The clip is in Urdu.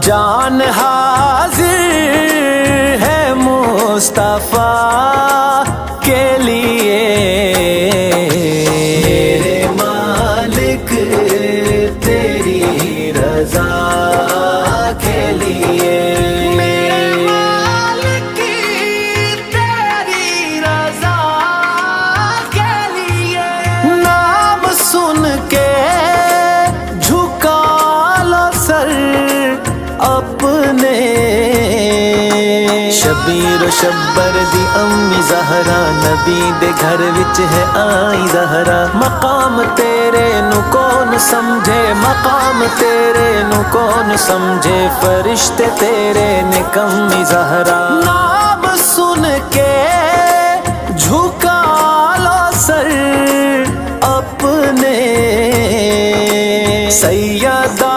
جان حاضر ہے مصطفیٰ کے لیے، میرے مالک تیری رضا کے لیے، میرے مالک تیری رضا کے لیے، نام سن کے اپنے شبیر و شبر دی امی زہرا، نبی دے گھر وچ ہے آئی زہرا، مقام تیرے نو کون سمجھے، مقام تیرے نو کون سمجھے، فرشتے تیرے نے کمی زہرا، نام سن کے جھکا لو سر اپنے سیدہ